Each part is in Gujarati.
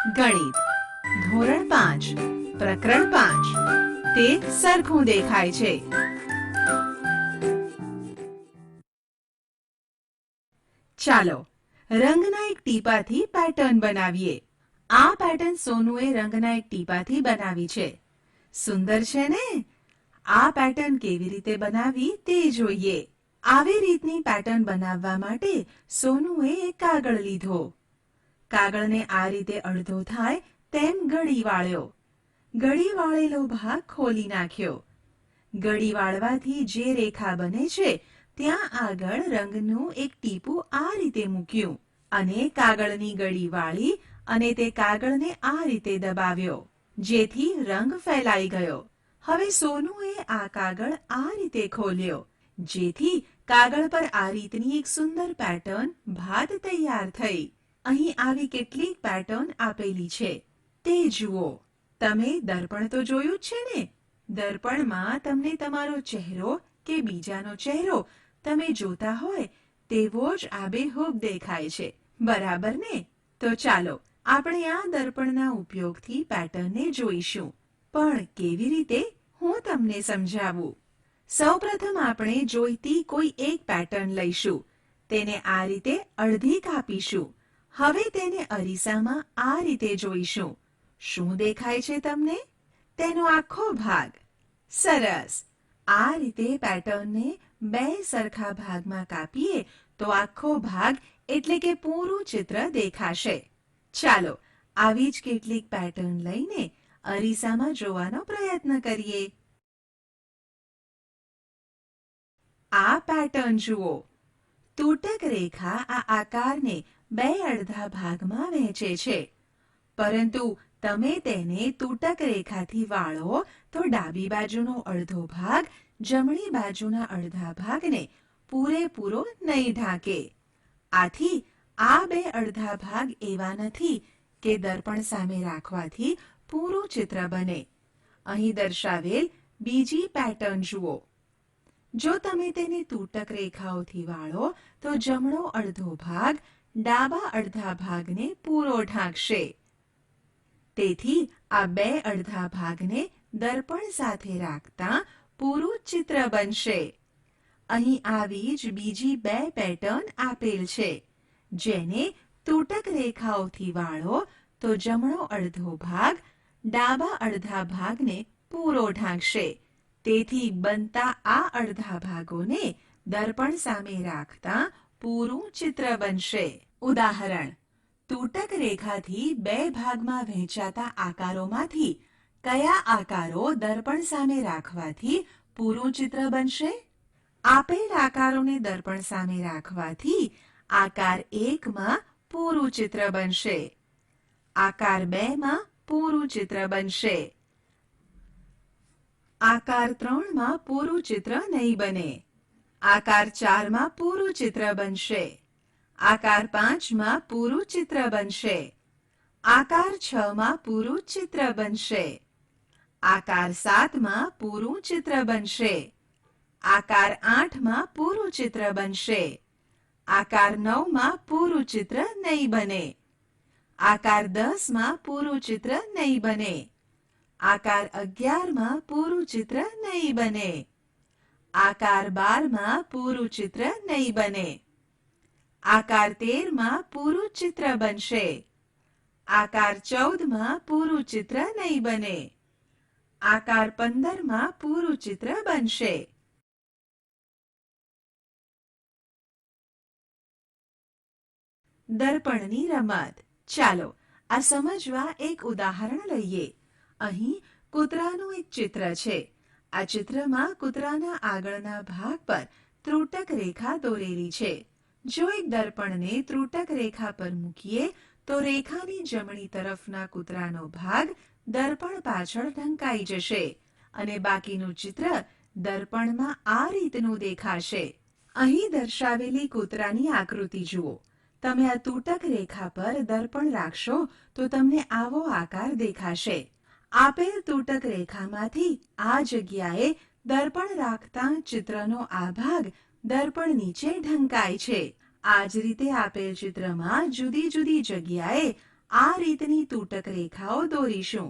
ગણિત ધોરણ 5 પ્રકરણ 5 તે સરખું દેખાય છે. ચાલો રંગના એક ટીપાથી પેટર્ન બનાવીએ. આ પેટર્ન સોનુએ રંગના એક ટીપાથી બનાવી છે. સુંદર છે ને? આ પેટર્ન કેવી રીતે બનાવી તે જોઈએ. આવી રીતની પેટર્ન બનાવવા માટે સોનુએ એક કાગળ લીધો. કાગળને આ રીતે અડધો થાય તેમ ગળી વાળ્યો. ગળી વાળેલો ભાગ ખોલી નાખ્યો. ગળી વાળવાથી જે રેખા બને છે ત્યાં આગળ રંગનું એક ટીપું આ રીતે મૂક્યું અને કાગળની ગળી વાળી અને તે કાગળને આ રીતે દબાવ્યો જેથી રંગ ફેલાઈ ગયો. હવે સોનુએ આ કાગળ આ રીતે ખોલ્યો જેથી કાગળ પર આ રીતની એક સુંદર પેટર્ન ભાત તૈયાર થઈ. અહીં આવી કેટલીક પેટર્ન આપેલી છે તે જુઓ. તમે દર્પણ તો જોયું જ છે ને? દર્પણમાં તમને તમારો ચહેરો કે બીજાનો ચહેરો તમે જોતા હોય તેવો જ આબેહૂબ દેખાય છે, બરાબર ને? તો ચાલો આપણે આ દર્પણના ઉપયોગથી પેટર્નને જોઈશું. પણ કેવી રીતે હું તમને સમજાવું. સૌપ્રથમ આપણે જોઈતી કોઈ એક પેટર્ન લઈશું. તેને આ રીતે અડધી કાપીશું. હવે તેને અરીસામાં આ રીતે જોઈશું. શું દેખાય છે તમને? તેનો આખો ભાગ. સરસ. આ રીતે પેટર્નને બે સરખા ભાગમાં કાપીએ તો આખો ભાગ એટલે કે પૂરું ચિત્ર દેખાશે. ચાલો આવી જ કેટલીક પેટર્ન લઈને અરીસામાં જોવાનો પ્રયત્ન કરીએ. આ પેટર્ન જુઓ. તૂટક રેખા આ આકારને બે અડધા ભાગમાં વહેંચે છે. પરંતુ તમે તેને તૂટક રેખાથી વાળો તો ડાબી બાજુનો અડધો ભાગ જમણી બાજુના અડધા ભાગને પૂરેપૂરો નહીં ઢાંકે. આથી આ બે અડધા ભાગ એવા નથી કે દર્પણ સામે રાખવાથી પૂરું ચિત્ર બને. અહીં દર્શાવેલ બીજી પેટર્ન જુઓ. જો તમે તેને તૂટક રેખાઓથી વાળો તો જમણો અડધો ભાગ ડાબા અડધા ભાગને પૂરો ઢાંકશે. તેથી આ બે અડધા ભાગને દર્પણ સાથે રાખતા પૂરું ચિત્ર બનશે. અહીં આવી જ બીજી બે પેટર્ન આપેલ છે. જેને તૂટક રેખાઓથી વાળો તો જમણો અડધો ભાગ ડાબા અડધા ભાગને પૂરો ઢાંકશે. તેથી બનતા આ અડધા ભાગોને દર્પણ સામે રાખતા પૂરું ચિત્ર બનશે. ઉદાહરણ. તૂટક રેખાથી બે ભાગમાં વહેંચાતા આકારોમાંથી કયા આકારો દર્પણ સામે રાખવાથી પૂરું ચિત્ર બનશે? આપેલ આકારોને દર્પણ સામે રાખવાથી આકાર 1માં પૂરું ચિત્ર બનશે. આકાર 2માં પૂરું ચિત્ર બનશે. આકાર 3માં પૂરું ચિત્ર નહીં બને. આકાર 4માં પૂરું ચિત્ર બનશે. આકાર 5માં પૂરું ચિત્ર બનશે. આકાર 6માં પૂરું ચિત્ર બનશે. આકાર 7માં પૂરું ચિત્ર બનશે. આકાર 8માં પૂરું ચિત્ર બનશે. આકાર 9માં પૂરું ચિત્ર નહીં બને. આકાર 10માં પૂરું ચિત્ર નહીં બને. આકાર 11માં પૂરું ચિત્ર નહીં બને. આકાર 12માં પૂરું ચિત્ર નહીં બને. આકાર 13માં પૂરું ચિત્ર બનશે. આકાર 14માં પૂરું ચિત્ર નહીં બને. આકાર 15માં પૂરું ચિત્ર બનશે. દર્પણની રમત. ચાલો આ સમજવા એક ઉદાહરણ લઈએ. અહીં કૂતરાનું એક ચિત્ર છે. આ ચિત્રમાં કૂતરાના આગળના ભાગ પર ત્રુટક રેખા દોરેલી છે. જો એક દર્પણને ત્રુટક રેખા પર મૂકીએ તો રેખાની જમણી તરફના કૂતરાનો ભાગ દર્પણ પાછળ ઢંકાઈ જશે અને બાકીનું ચિત્ર દર્પણમાં આ રીતનું દેખાશે. અહીં દર્શાવેલી કૂતરાની આકૃતિ જુઓ. તમે આ તૂટક રેખા પર દર્પણ રાખશો તો તમને આવો આકાર દેખાશે. આપેલ તૂટક રેખામાંથી આ જગ્યાએ દર્પણ રાખતા ચિત્રનો આ ભાગ દર્પણ નીચે ઢંકાય છે. આ જ રીતે આપેલ ચિત્રમાં જુદી જુદી જગ્યાએ આ રીતની તૂટક રેખાઓ દોરીશું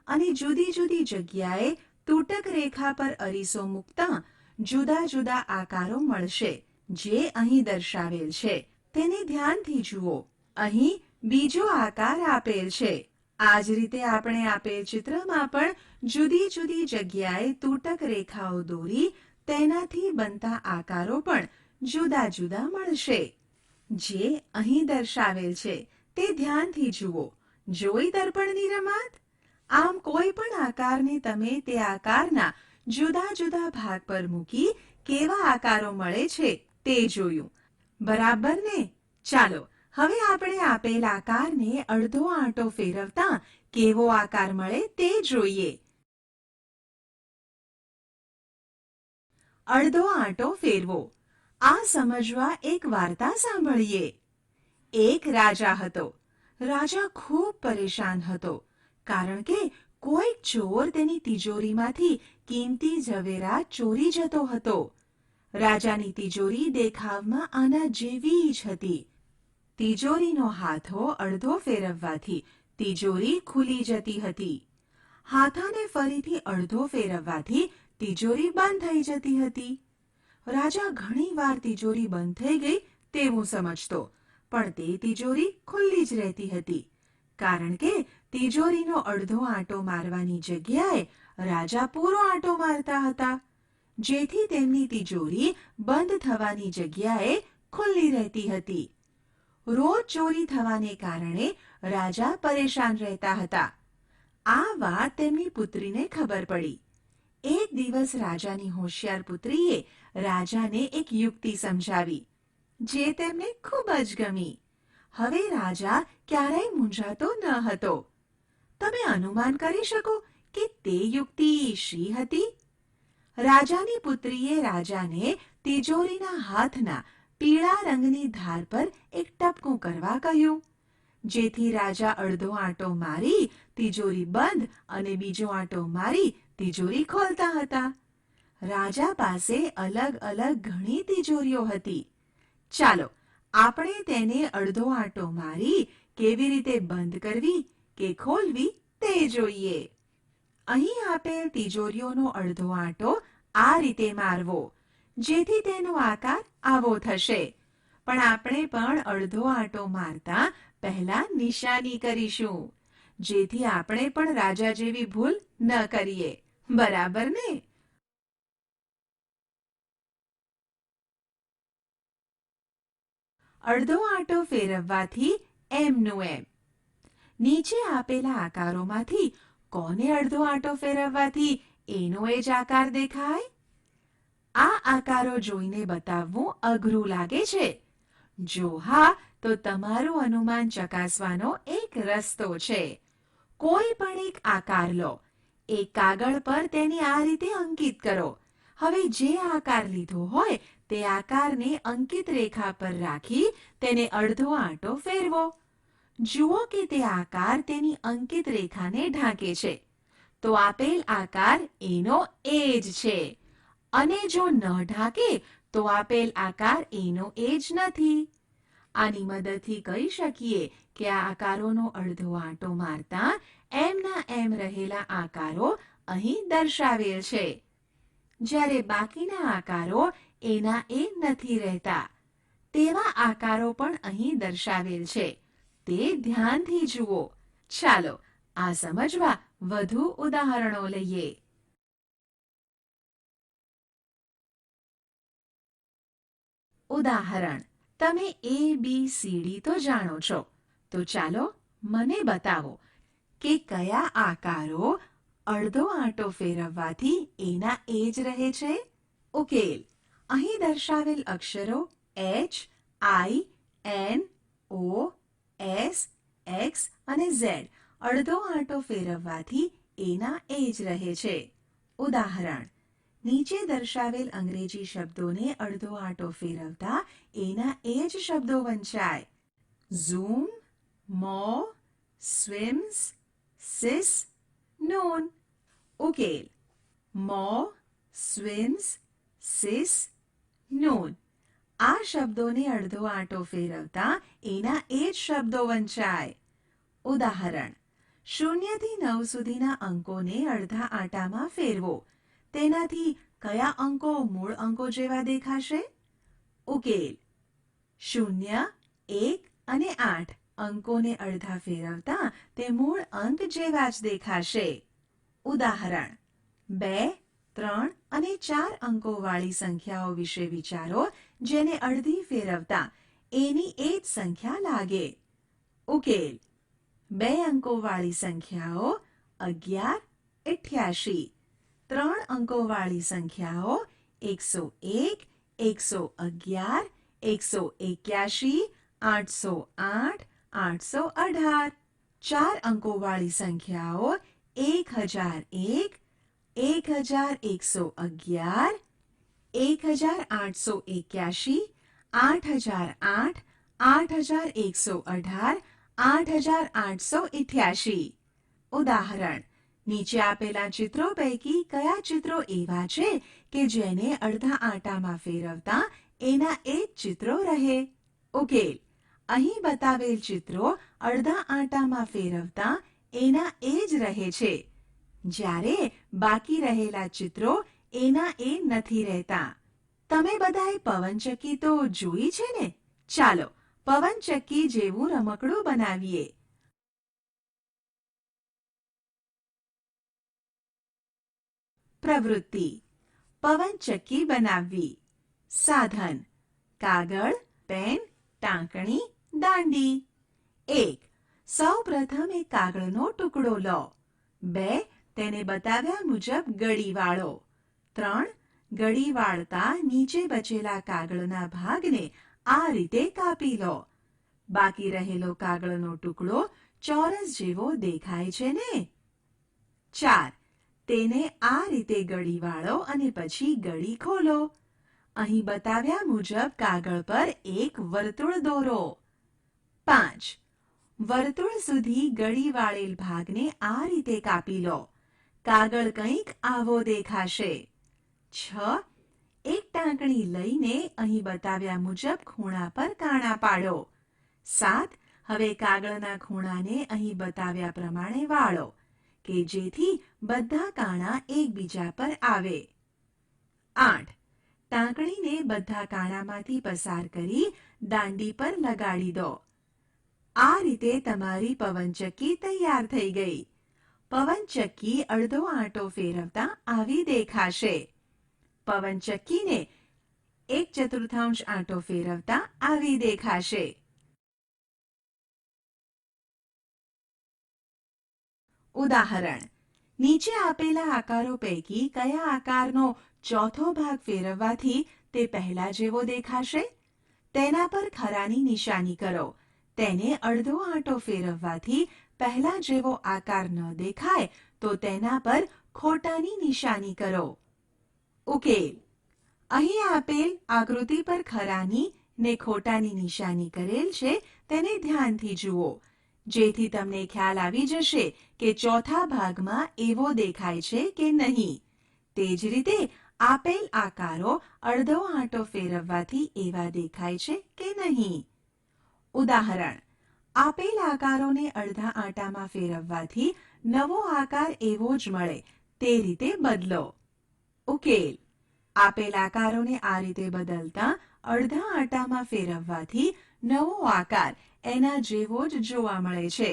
અને જુદી જુદી જગ્યાએ તૂટક રેખા પર અરીસો મૂકતા જુદા જુદા આકારો મળશે જે અહીં દર્શાવેલ છે તેને ધ્યાનથી જુઓ. અહીં બીજો આકાર આપેલ છે. આ જ રીતે આપણે આપેલ ચિત્રમાં પણ જુદી જુદી જગ્યાએ તૂટક રેખાઓ દોરી તેનાથી બનતા આકારો પણ જુદા જુદા મળશે. જે અહીં દર્શાવેલ છે તે ધ્યાનથી જુઓ. જોઈ દર્પણની રમત? આમ કોઈ પણ આકારને તમે તે આકારના જુદા જુદા ભાગ પર મૂકી કેવા આકારો મળે છે તે જોયું. બરાબર ને? ચાલો હવે આપણે આપેલ આકારને અડધો આંટો ફેરવતા કેવો આકાર મળે તે જોઈએ. અડધો આંટો ફેરવો. આ સમજવા એક વાર્તા સાંભળીએ. એક રાજા હતો. રાજા ખૂબ પરેશાન હતો કારણ કે કોઈક ચોર તેની તિજોરીમાંથી કિંમતી ઝવેરાત ચોરી જતો હતો. રાજાની તિજોરી દેખાવમાં આના જેવી જ હતી. તિજોરીનો હાથો અડધો ફેરવવાથી તિજોરી ખુલી જતી હતી. હાથાને ફરીથી અડધો ફેરવવાથી તિજોરી બંધ થઈ જતી હતી. રાજા ઘણી વાર તિજોરી બંધ થઈ ગઈ તેવું સમજતો, પણ તે તિજોરી ખુલ્લી જ રહેતી હતી કારણ કે તિજોરીનો અડધો આંટો મારવાની જગ્યાએ રાજા પૂરો આંટો મારતા હતા, જેથી તેમની તિજોરી બંધ થવાની જગ્યાએ ખુલ્લી રહેતી હતી. રોજ ચોરી થવાને કારણે રાજા પરેશાન રહેતા હતા. આ વાત તેમની પુત્રીને ખબર પડી. એક દિવસ રાજાની હોશિયાર પુત્રીએ રાજાને એક યુક્તિ સમજાવી જે તેમને ખૂબ જ ગમી. હવે રાજા ક્યારેય મૂંઝાતો ન હતો. તમે અનુમાન કરી શકો કે તે યુક્તિ શી હતી? રાજાની પુત્રીએ રાજાને તિજોરીના હાથના પીળા રંગની ધાર પર એક ટપકું કરવા કહ્યું, જેથી રાજા અડધો આંટો મારી તિજોરી બંધ અને બીજો આંટો મારી તિજોરી ખોલતા હતા. રાજા પાસે અલગ અલગ ઘણી તિજોરીઓ હતી. ચાલો આપણે તેને અડધો આંટો મારી કેવી રીતે બંધ કરવી કે ખોલવી તે જોઈએ. અહીં આપેલ તિજોરીઓનો અડધો આંટો આ રીતે મારવો જેથી તેનો આકાર આવો થશે. પણ આપણે પણ અડધો આંટો મારતા પહેલા નિશાની કરીશું જેથી આપણે પણ રાજા જેવી ભૂલ ન કરીએ. બરાબર ને? અડધો આંટો ફેરવવાથી એમનું એમ. નીચે આપેલા આકારોમાંથી કોને અડધો આંટો ફેરવવાથી એનો એ જ આકાર દેખાય? આ આકારો જોઈને બતાવવું અઘરું લાગે છે. જો હા, તો તમારું અનુમાન ચકાસવાનો એક રસ્તો છે. કોઈ પણ એક આકાર લો, એક કાગળ પર તેને આ રીતે અંકિત કરો. હવે જે આકાર લીધો હોય તે આકારને અંકિત રેખા પર રાખી તેને અડધો આંટો ફેરવો. જુઓ કે તે આકાર તેની અંકિત રેખાને ઢાંકે છે. તો આપેલ આકાર એનો એ જ છે. અને જો ન ઢાંકે તો આપેલ આકાર એનો એ જ નથી. આની મદદથી કહી શકીએ કે આ આકારોનો અડધો આંટો મારતા એમના એમ રહેલા આકારો અહીં દર્શાવેલ છે, જ્યારે બાકીના આકારો એના એ નથી રહેતા. તેવા આકારો પણ અહીં દર્શાવેલ છે. તે ધ્યાનથી જુઓ. ચાલો આ સમજવા વધુ ઉદાહરણો લઈએ. ઉદાહરણ: તમે ABCD તો જાણો છો, તો ચાલો મને બતાવો કે કયા આકારો અડધો આંટો ફેરવવાથી એના એ જ રહે છે. ઉકેલ: અહીં દર્શાવેલ અક્ષરો H, I, N, O, S, X અને Z અડધો આંટો ફેરવવાથી એના એ જ રહે છે. ઉદાહરણ: નીચે દર્શાવેલ અંગ્રેજી શબ્દોને અડધો આંટો ફેરવતા એના એ જ શબ્દો વંચાય. ઝૂમ, મો, સ્વિમ્સ, સિસ, નૂન. ઉકેલ: મો, સ્વિમ્સ, સિસ, નૂન. આ શબ્દોને અડધો આંટો ફેરવતા એના એ જ શબ્દો વંચાય. ઉદાહરણ 0 થી 9 સુધીના અંકોને અડધા આંટામાં ફેરવો. તેનાથી કયા અંકો મૂળ અંકો જેવા દેખાશે? ઉકેલ 0, 1 અને 8 અંકોને અડધા ફેરવતા તે મૂળ અંક જેવા જ દેખાશે. ઉદાહરણ 2, 3 અને 4 અંકોવાળી સંખ્યાઓ વિશે વિચારો જેને અડધી ફેરવતા એની એ જ સંખ્યા લાગે. ઉકેલ 2 અંકોવાળી સંખ્યાઓ 11, 88. 3 અંકોવાળી સંખ્યાઓ 101, 111, 181, 808, 818. 4 અંકોવાળી સંખ્યાઓ 1001, 1111, 1881, 8008, 8118, 8888. ઉદાહરણ નીચે આપેલા ચિત્રો પૈકી કયા ચિત્રો એવા છે કે જેને અડધા આંટામાં ફેરવતા એના એ જ ચિત્રો રહે? ઉકેલ અહીં બતાવેલ ચિત્રો અડધા આંટામાં ફેરવતા એના એ જ રહે છે, જ્યારે બાકી રહેલા ચિત્રો એના એ નથી રહેતા. તમે બધાએ પવનચક્કી તો જોઈ છે ને? ચાલો પવનચક્કી જેવું રમકડું બનાવીએ. પ્રવૃત્તિ પવનચક્કી બનાવવી. સાધન કાગળ, પેન, ટાંકણી, દાંડી. 1. સૌ પ્રથમ એક કાગળનો ટુકડો લો. 2. તેને બતાવ્યા મુજબ ગળી વાળો. 3. ગળી વાળતા નીચે બચેલા કાગળના ભાગને આ રીતે કાપી લો. બાકી રહેલો કાગળનો ટુકડો ચોરસ જેવો દેખાય છે ને? 4. તેને આ રીતે ગળી વાળો અને પછી ગળી ખોલો. અહીં બતાવ્યા મુજબ કાગળ પર એક વર્તુળ દોરો. 5. વર્તુળ સુધી ગળી વાળેલ ભાગને આ રીતે કાપી લો. કાગળ કંઈક આવો દેખાશે. 6. એક ટાંકણી લઈને અહીં બતાવ્યા મુજબ ખૂણા પર કાણા પાડો. 7. હવે કાગળના ખૂણાને અહીં બતાવ્યા પ્રમાણે વાળો કે જેથી બધા કાણા એકબીજા પર આવે. 8. ટાંકણીને બધા કાણામાંથી પસાર કરી દાંડી પર લગાડી દો. આ રીતે તમારી પવનચક્કી તૈયાર થઈ ગઈ. પવનચક્કી અડધો આંટો ફેરવતા આવી દેખાશે. પવનચક્કીને 1/4 આંટો ફેરવતા આવી દેખાશે. ઉદાહરણ નીચે આપેલા આકારો પૈકી કયા આકારનો ચોથો ભાગ ફેરવવાથી તે પહેલા જેવો દેખાશે? તેના પર ખરાની નિશાની કરો. તેને અડધો આંટો ફેરવવાથી પહેલા જેવો આકાર ન દેખાય તો તેના પર ખોટાની નિશાની કરો. ઉકેલ અહીં આપેલ આકૃતિ પર ખરાની ને ખોટાની નિશાની કરેલ છે તેને ધ્યાનથી જુઓ, જેથી તમને ખ્યાલ આવી જશે કે ચોથા ભાગમાં એવો દેખાય છે કે નહીં. તે જ રીતે આપેલ આકારો અડધો આંટો ફેરવવાથી એવા દેખાય છે કે નહીં. ઉદાહરણ આપેલ આકારોને અડધા આંટામાં ફેરવવાથી નવો આકાર એવો જ મળે તે રીતે બદલો. ઉકેલ આપેલ આકારોને આ રીતે બદલતા અડધા આંટામાં ફેરવવાથી નવો આકાર એના જેવો જ જોવા મળે છે.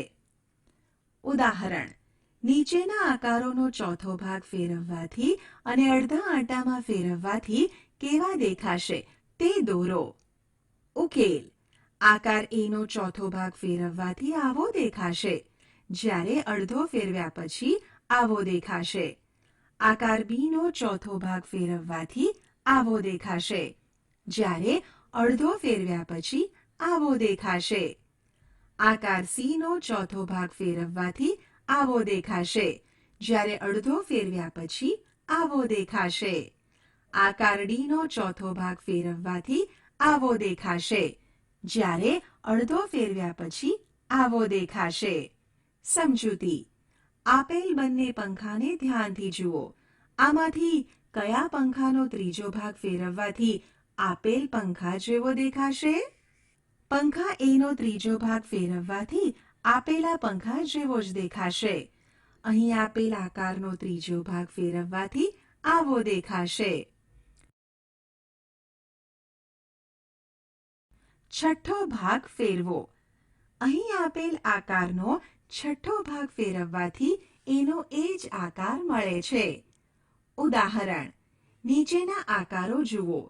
ઉદાહરણ નીચેના આકારોનો ચોથો ભાગ ફેરવવાથી અને અડધા આંટામાં ફેરવવાથી કેવા દેખાશે તે દોરો. ઉકેલ આકાર એનો ચોથો ભાગ ફેરવવાથી આવો દેખાશે, જ્યારે અડધો ફેરવ્યા પછી આવો દેખાશે. આકાર બીનો ચોથો ભાગ ફેરવવાથી આવો દેખાશે, જ્યારે અડધો ફેરવ્યા પછી આવો દેખાશે. આકાર સીનો ચોથો ભાગ ફેરવવાથી આવો દેખાશે, જ્યારે અડધો ફેરવ્યા પછી આવો દેખાશે. આકાર ડીનો ચોથો ભાગ ફેરવવાથી આવો દેખાશે, જ્યારે અડધો ફેરવ્યા પછી આવો દેખાશે. સમજૂતી આપેલ બંને પંખાને ધ્યાનથી જુઓ. આમાંથી કયા પંખાનો ત્રીજો ભાગ ફેરવવાથી આપેલ પંખા જેવો દેખાશે? પંખા એનો ત્રીજો ભાગ ફેરવવાથી આપેલા પંખા જેવો જ દેખાશે. અહીં આપેલ આકારનો ત્રીજો ભાગ ફેરવવાથી આવો દેખાશે. છઠ્ઠો ભાગ ફેરવો. અહીં આપેલ આકારનો છઠ્ઠો ભાગ ફેરવવાથી એનો એ જ આકાર મળે છે. ઉદાહરણ: નીચેના આકારો જુઓ.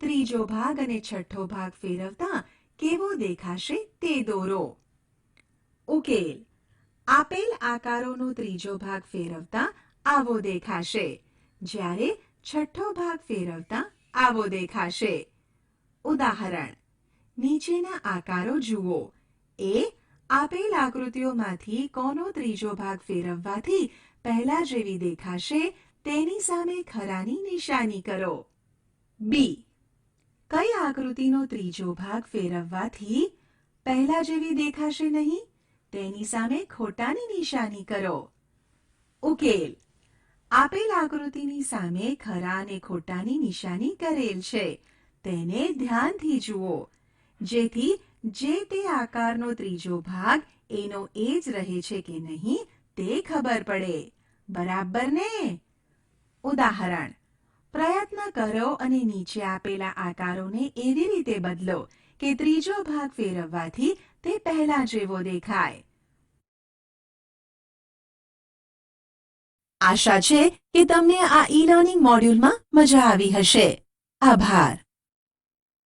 ત્રીજો ભાગ અને છઠ્ઠો ભાગ ફેરવતા કેવો દેખાશે તે દોરો. ઉકેલ: આપેલ આકારોનો ત્રીજો ભાગ ફેરવતા આવો દેખાશે, જ્યારે છઠ્ઠો ભાગ ફેરવતા આવો દેખાશે. ઉદાહરણ: નીચેના આકારો જુઓ. એ આપેલ આકૃતિઓમાંથી કોનો ત્રીજો ભાગ ફેરવવાથી પહેલા જેવી દેખાશે તેની સામે ખરાની નિશાની કરો. બી. કઈ આકૃતિનો ત્રીજો ભાગ ફેરવવાથી પહેલા જેવી દેખાશે નહીં તેની સામે ખોટાની નિશાની કરો. ઉકેલ: આપેલ આકૃતિની સામે ખરા અને ખોટાની નિશાની કરેલ છે, તેને ધ્યાનથી જુઓ, જેથી જે તે આકારનો ત્રીજો ભાગ એનો એ જ રહે છે કે નહીં તે ખબર પડે. બરાબર ને? ઉદાહરણ: પ્રયત્ન કરો અને નીચે આપેલા આકારોને એવી રીતે બદલો કે ત્રીજો ભાગ ફેરવવાથી તે પહેલા જેવો દેખાય. આશા છે કે તમને આ ઈ લર્નિંગ મોડ્યુલમાં મજા આવી હશે. આભાર.